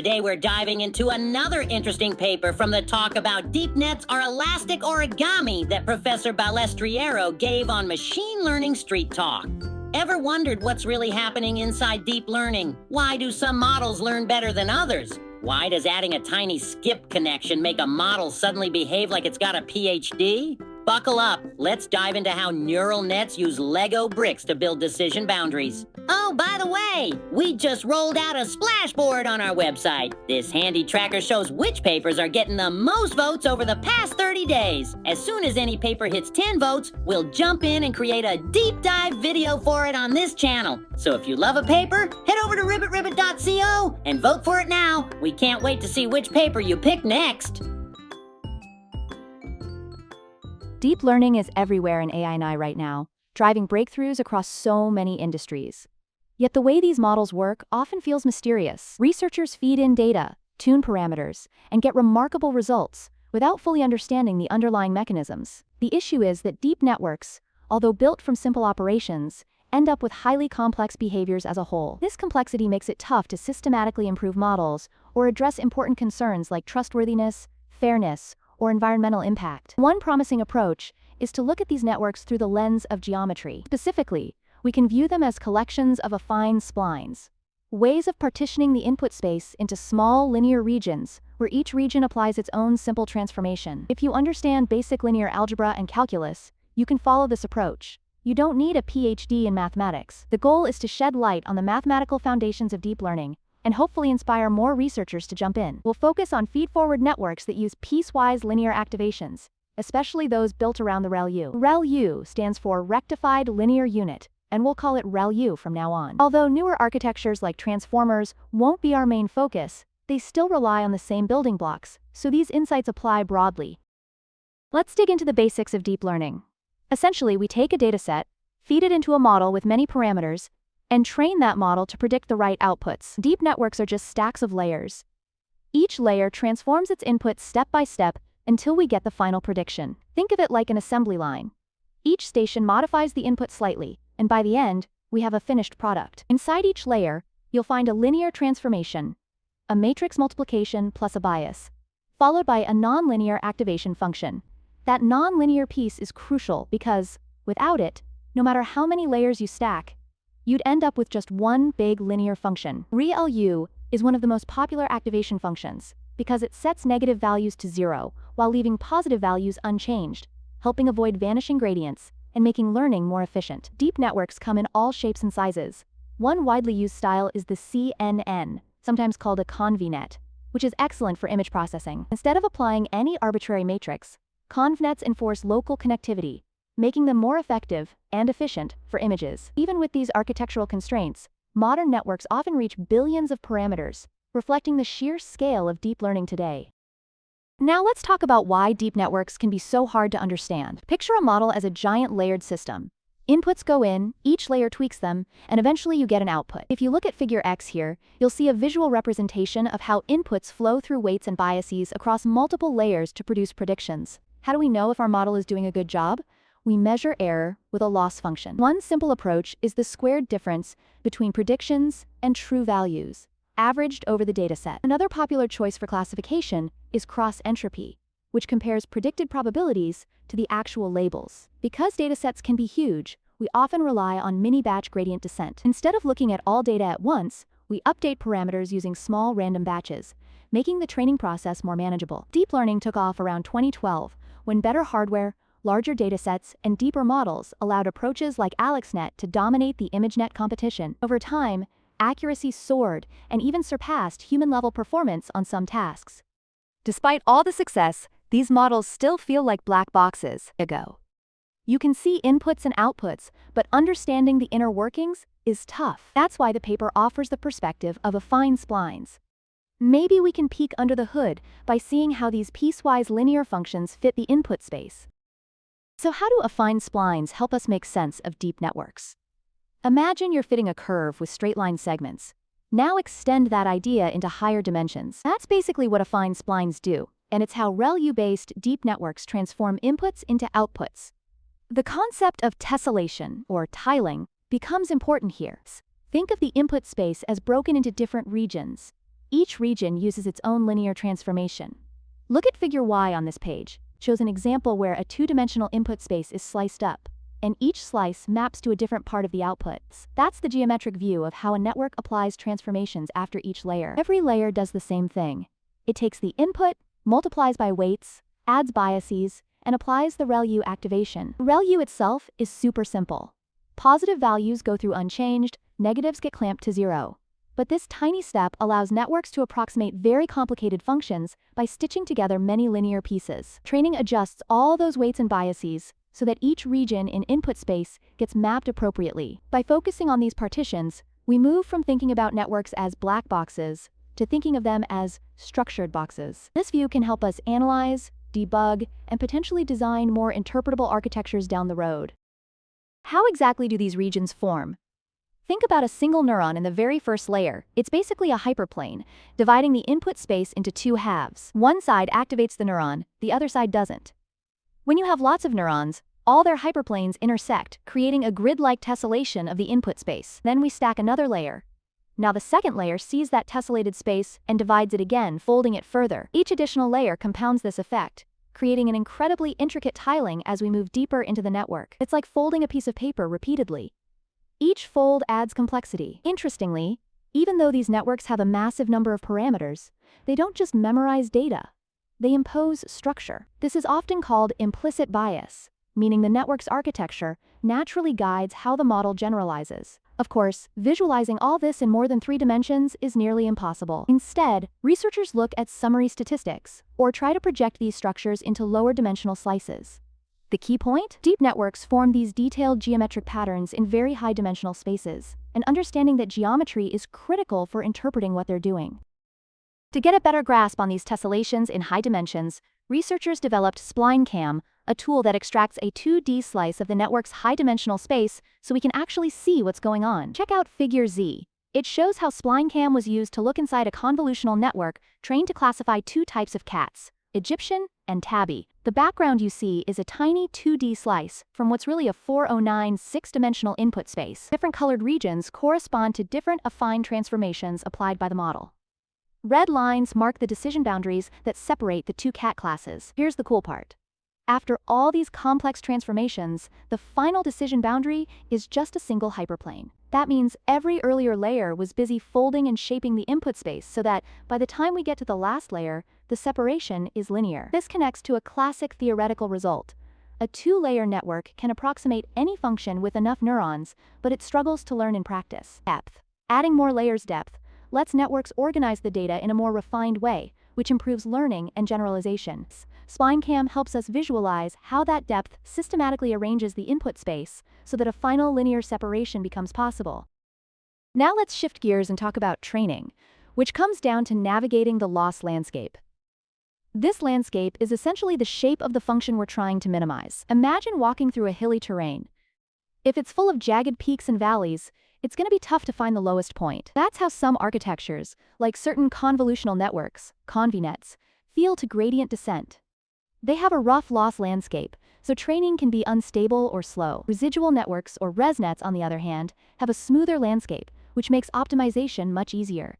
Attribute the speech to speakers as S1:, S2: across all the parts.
S1: Today we're diving into another interesting paper from the talk about deep nets are elastic origami that Professor Balestriero gave on Machine Learning Street Talk. Ever wondered what's really happening inside deep learning? Why do some models learn better than others? Why does adding a tiny skip connection make a model suddenly behave like it's got a PhD? Buckle up. Let's dive into how neural nets use Lego bricks to build decision boundaries. Oh, by the way, we just rolled out a splashboard on our website. This handy tracker shows which papers are getting the most votes over the past 30 days. As soon as any paper hits 10 votes, we'll jump in and create a deep dive video for it on this channel. So if you love a paper, head over to ribbitribbit.co and vote for it now. We can't wait to see which paper you pick next.
S2: Deep learning is everywhere in AI right now, driving breakthroughs across so many industries. Yet the way these models work often feels mysterious. Researchers feed in data, tune parameters, and get remarkable results without fully understanding the underlying mechanisms. The issue is that deep networks, although built from simple operations, end up with highly complex behaviors as a whole. This complexity makes it tough to systematically improve models or address important concerns like trustworthiness, fairness, or environmental impact. One promising approach is to look at these networks through the lens of geometry. Specifically, we can view them as collections of affine splines, ways of partitioning the input space into small linear regions where each region applies its own simple transformation. If you understand basic linear algebra and calculus, you can follow this approach. You don't need a PhD in mathematics. The goal is to shed light on the mathematical foundations of deep learning and hopefully inspire more researchers to jump in. We'll focus on feed-forward networks that use piecewise linear activations, especially those built around the ReLU. ReLU stands for Rectified Linear Unit, and we'll call it ReLU from now on. Although newer architectures like transformers won't be our main focus, they still rely on the same building blocks, so these insights apply broadly. Let's dig into the basics of deep learning. Essentially, we take a dataset, feed it into a model with many parameters, and train that model to predict the right outputs. Deep networks are just stacks of layers. Each layer transforms its input step by step until we get the final prediction. Think of it like an assembly line. Each station modifies the input slightly, and by the end, we have a finished product. Inside each layer, you'll find a linear transformation, a matrix multiplication plus a bias, followed by a nonlinear activation function. That nonlinear piece is crucial because, without it, no matter how many layers you stack, you'd end up with just one big linear function. ReLU is one of the most popular activation functions because it sets negative values to 0 while leaving positive values unchanged, helping avoid vanishing gradients and making learning more efficient. Deep networks come in all shapes and sizes. One widely used style is the CNN, sometimes called a convnet, which is excellent for image processing. Instead of applying any arbitrary matrix, convnets enforce local connectivity, making them more effective and efficient for images. Even with these architectural constraints, modern networks often reach billions of parameters, reflecting the sheer scale of deep learning today. Now let's talk about why deep networks can be so hard to understand. Picture a model as a giant layered system. Inputs go in, each layer tweaks them, and eventually you get an output. If you look at figure X here, you'll see a visual representation of how inputs flow through weights and biases across multiple layers to produce predictions. How do we know if our model is doing a good job? We measure error with a loss function. One simple approach is the squared difference between predictions and true values, averaged over the dataset. Another popular choice for classification is cross-entropy, which compares predicted probabilities to the actual labels. Because datasets can be huge, we often rely on mini-batch gradient descent. Instead of looking at all data at once, we update parameters using small random batches, making the training process more manageable. Deep learning took off around 2012, when better hardware, larger datasets, and deeper models allowed approaches like AlexNet to dominate the ImageNet competition. Over time, accuracy soared and even surpassed human-level performance on some tasks. Despite all the success, these models still feel like black boxes. You can see inputs and outputs, but understanding the inner workings is tough. That's why the paper offers the perspective of affine splines. Maybe we can peek under the hood by seeing how these piecewise linear functions fit the input space. So how do affine splines help us make sense of deep networks? Imagine you're fitting a curve with straight-line segments. Now extend that idea into higher dimensions. That's basically what affine splines do, and it's how ReLU-based deep networks transform inputs into outputs. The concept of tessellation, or tiling, becomes important here. Think of the input space as broken into different regions. Each region uses its own linear transformation. Look at figure Y on this page. It shows an example where a two-dimensional input space is sliced up, and each slice maps to a different part of the outputs. That's the geometric view of how a network applies transformations after each layer. Every layer does the same thing. It takes the input, multiplies by weights, adds biases, and applies the ReLU activation. ReLU itself is super simple. Positive values go through unchanged, negatives get clamped to 0. But this tiny step allows networks to approximate very complicated functions by stitching together many linear pieces. Training adjusts all those weights and biases so that each region in input space gets mapped appropriately. By focusing on these partitions, we move from thinking about networks as black boxes to thinking of them as structured boxes. This view can help us analyze, debug, and potentially design more interpretable architectures down the road. How exactly do these regions form? Think about a single neuron in the very first layer. It's basically a hyperplane, dividing the input space into two halves. One side activates the neuron, the other side doesn't. When you have lots of neurons, all their hyperplanes intersect, creating a grid-like tessellation of the input space. Then we stack another layer. Now the second layer sees that tessellated space and divides it again, folding it further. Each additional layer compounds this effect, creating an incredibly intricate tiling as we move deeper into the network. It's like folding a piece of paper repeatedly. Each fold adds complexity. Interestingly, even though these networks have a massive number of parameters, they don't just memorize data. They impose structure. This is often called implicit bias, meaning the network's architecture naturally guides how the model generalizes. Of course, visualizing all this in more than 3 dimensions is nearly impossible. Instead, researchers look at summary statistics, or try to project these structures into lower dimensional slices. The key point? Deep networks form these detailed geometric patterns in very high-dimensional spaces, and understanding that geometry is critical for interpreting what they're doing. To get a better grasp on these tessellations in high dimensions, researchers developed SplineCam, a tool that extracts a 2D slice of the network's high-dimensional space so we can actually see what's going on. Check out figure Z. It shows how SplineCam was used to look inside a convolutional network trained to classify 2 types of cats, Egyptian and tabby. The background you see is a tiny 2D slice from what's really a 409 6-dimensional input space. Different colored regions correspond to different affine transformations applied by the model. Red lines mark the decision boundaries that separate the 2 cat classes. Here's the cool part. After all these complex transformations, the final decision boundary is just a single hyperplane. That means every earlier layer was busy folding and shaping the input space so that, by the time we get to the last layer, the separation is linear. This connects to a classic theoretical result. A 2-layer network can approximate any function with enough neurons, but it struggles to learn in practice. Depth. Adding more layers depth lets networks organize the data in a more refined way, which improves learning and generalization. SplineCam helps us visualize how that depth systematically arranges the input space so that a final linear separation becomes possible. Now let's shift gears and talk about training, which comes down to navigating the loss landscape. This landscape is essentially the shape of the function we're trying to minimize. Imagine walking through a hilly terrain. If it's full of jagged peaks and valleys, it's going to be tough to find the lowest point. That's how some architectures, like certain convolutional networks, convnets, feel to gradient descent. They have a rough loss landscape, so training can be unstable or slow. Residual networks, or ResNets, on the other hand, have a smoother landscape, which makes optimization much easier.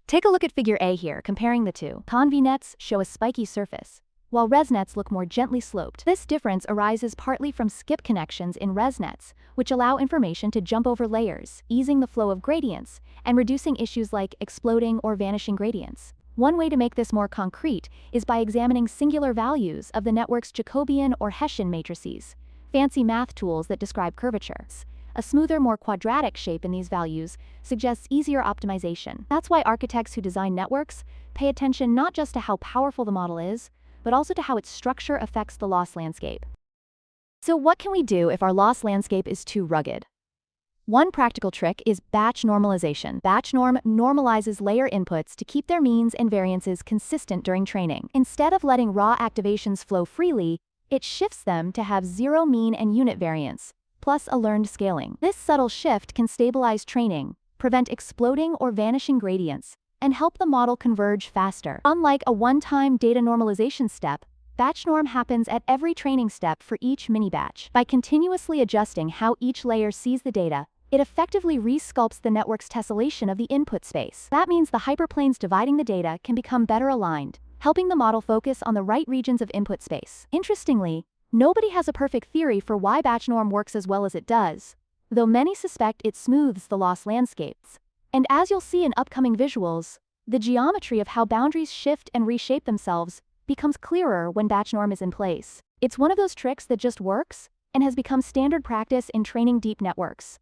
S2: Take a look at figure A here, comparing the two. ConvNets show a spiky surface, while ResNets look more gently sloped. This difference arises partly from skip connections in ResNets, which allow information to jump over layers, easing the flow of gradients, and reducing issues like exploding or vanishing gradients. One way to make this more concrete is by examining singular values of the network's Jacobian or Hessian matrices, fancy math tools that describe curvature. A smoother, more quadratic shape in these values suggests easier optimization. That's why architects who design networks pay attention not just to how powerful the model is, but also to how its structure affects the loss landscape. So what can we do if our loss landscape is too rugged? One practical trick is batch normalization. Batch norm normalizes layer inputs to keep their means and variances consistent during training. Instead of letting raw activations flow freely, it shifts them to have 0 mean and unit variance, plus a learned scaling. This subtle shift can stabilize training, prevent exploding or vanishing gradients, and help the model converge faster. Unlike a one-time data normalization step, batch norm happens at every training step for each mini-batch. By continuously adjusting how each layer sees the data, it effectively resculpts the network's tessellation of the input space. That means the hyperplanes dividing the data can become better aligned, helping the model focus on the right regions of input space. Interestingly, nobody has a perfect theory for why batch norm works as well as it does, though many suspect it smooths the lost landscapes. And as you'll see in upcoming visuals, the geometry of how boundaries shift and reshape themselves becomes clearer when batch norm is in place. It's one of those tricks that just works and has become standard practice in training deep networks.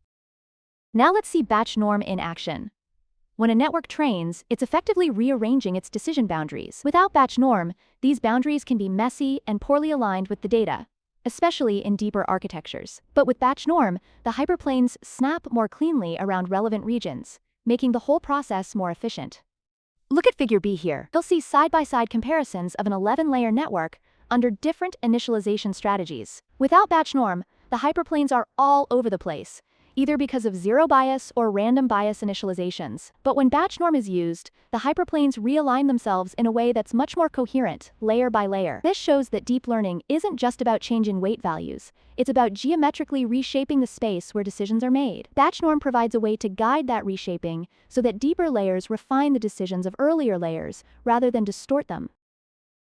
S2: Now let's see batch norm in action. When a network trains, it's effectively rearranging its decision boundaries. Without batch norm, these boundaries can be messy and poorly aligned with the data, especially in deeper architectures. But with batch norm, the hyperplanes snap more cleanly around relevant regions, making the whole process more efficient. Look at figure B here. You'll see side-by-side comparisons of an 11-layer network under different initialization strategies. Without batch norm, the hyperplanes are all over the place, either because of zero bias or random bias initializations. But when batch norm is used, the hyperplanes realign themselves in a way that's much more coherent, layer by layer. This shows that deep learning isn't just about changing weight values, it's about geometrically reshaping the space where decisions are made. Batch norm provides a way to guide that reshaping so that deeper layers refine the decisions of earlier layers rather than distort them.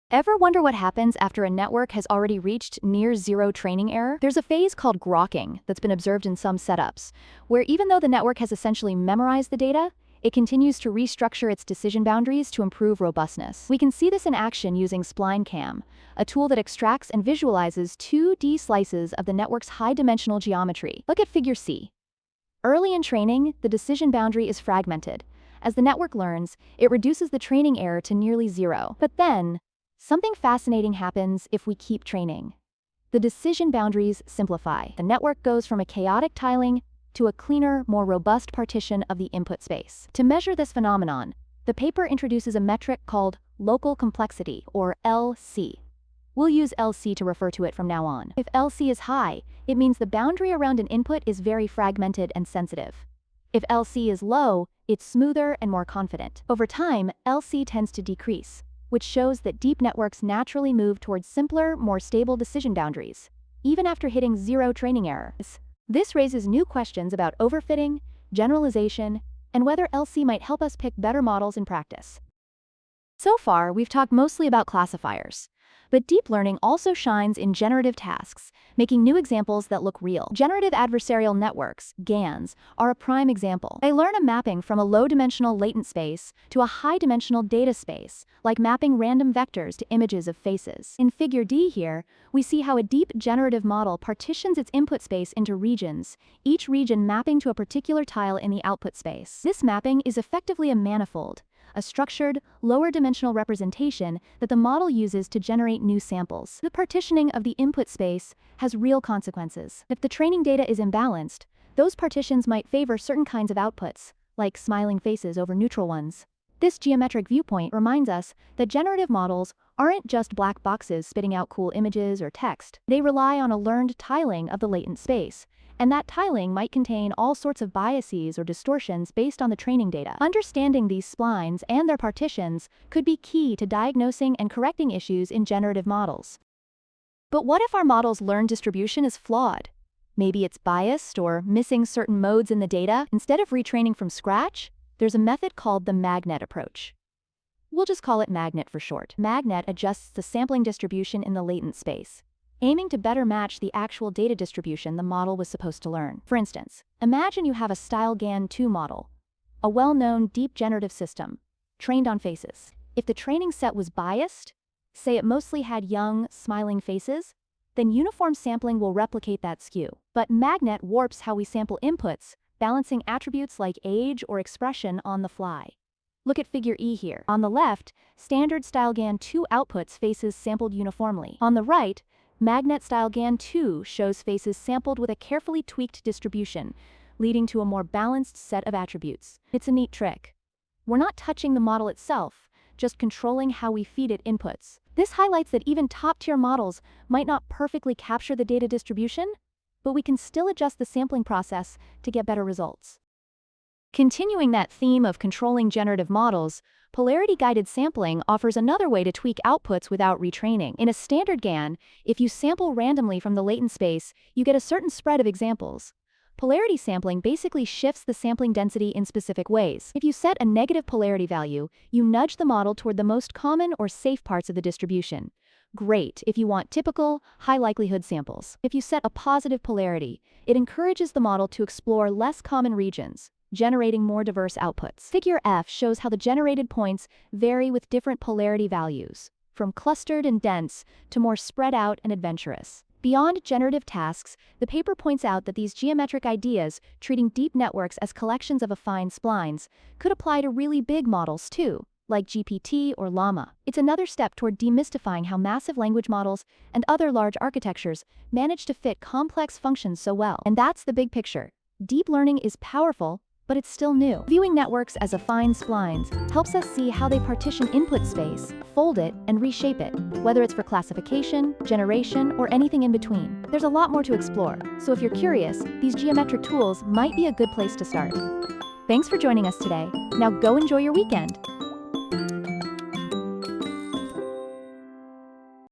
S2: Ever wonder what happens after a network has already reached near zero training error? There's a phase called grokking that's been observed in some setups, where even though the network has essentially memorized the data, it continues to restructure its decision boundaries to improve robustness. We can see this in action using SplineCam, a tool that extracts and visualizes 2D slices of the network's high-dimensional geometry. Look at figure C. Early in training, the decision boundary is fragmented. As the network learns, it reduces the training error to nearly zero. But then, something fascinating happens if we keep training. The decision boundaries simplify. The network goes from a chaotic tiling to a cleaner, more robust partition of the input space. To measure this phenomenon, the paper introduces a metric called local complexity, or LC. We'll use LC to refer to it from now on. If LC is high, it means the boundary around an input is very fragmented and sensitive. If LC is low, it's smoother and more confident. Over time, LC tends to decrease, which shows that deep networks naturally move towards simpler, more stable decision boundaries, even after hitting zero training errors. This raises new questions about overfitting, generalization, and whether LC might help us pick better models in practice. So far, we've talked mostly about classifiers, but deep learning also shines in generative tasks, making new examples that look real. Generative adversarial networks, GANs, are a prime example. They learn a mapping from a low-dimensional latent space to a high-dimensional data space, like mapping random vectors to images of faces. In figure D here, we see how a deep generative model partitions its input space into regions, each region mapping to a particular tile in the output space. This mapping is effectively a manifold, a structured, lower-dimensional representation that the model uses to generate new samples. The partitioning of the input space has real consequences. If the training data is imbalanced, those partitions might favor certain kinds of outputs, like smiling faces over neutral ones. This geometric viewpoint reminds us that generative models aren't just black boxes spitting out cool images or text. They rely on a learned tiling of the latent space, and that tiling might contain all sorts of biases or distortions based on the training data. Understanding these splines and their partitions could be key to diagnosing and correcting issues in generative models. But what if our model's learned distribution is flawed? Maybe it's biased or missing certain modes in the data. Instead of retraining from scratch, there's a method called the magnet approach. We'll just call it magnet for short. Magnet adjusts the sampling distribution in the latent space, aiming to better match the actual data distribution the model was supposed to learn. For instance, imagine you have a StyleGAN2 model, a well-known deep generative system, trained on faces. If the training set was biased, say it mostly had young, smiling faces, then uniform sampling will replicate that skew. But magnet warps how we sample inputs, balancing attributes like age or expression on the fly. Look at figure E here. On the left, standard StyleGAN2 outputs faces sampled uniformly. On the right, magnet StyleGAN2 shows faces sampled with a carefully tweaked distribution, leading to a more balanced set of attributes. It's a neat trick. We're not touching the model itself, just controlling how we feed it inputs. This highlights that even top-tier models might not perfectly capture the data distribution, but we can still adjust the sampling process to get better results. Continuing that theme of controlling generative models, polarity-guided sampling offers another way to tweak outputs without retraining. In a standard GAN, if you sample randomly from the latent space, you get a certain spread of examples. Polarity sampling basically shifts the sampling density in specific ways. If you set a negative polarity value, you nudge the model toward the most common or safe parts of the distribution. Great if you want typical, high likelihood samples. If you set a positive polarity, it encourages the model to explore less common regions, generating more diverse outputs. Figure F shows how the generated points vary with different polarity values, from clustered and dense to more spread out and adventurous. Beyond generative tasks, the paper points out that these geometric ideas, treating deep networks as collections of affine splines, could apply to really big models too, like GPT or Llama. It's another step toward demystifying how massive language models and other large architectures manage to fit complex functions so well. And that's the big picture. Deep learning is powerful, but it's still new. Viewing networks as affine splines helps us see how they partition input space, fold it, and reshape it, whether it's for classification, generation, or anything in between. There's a lot more to explore, so if you're curious, these geometric tools might be a good place to start. Thanks for joining us today. Now go enjoy your weekend.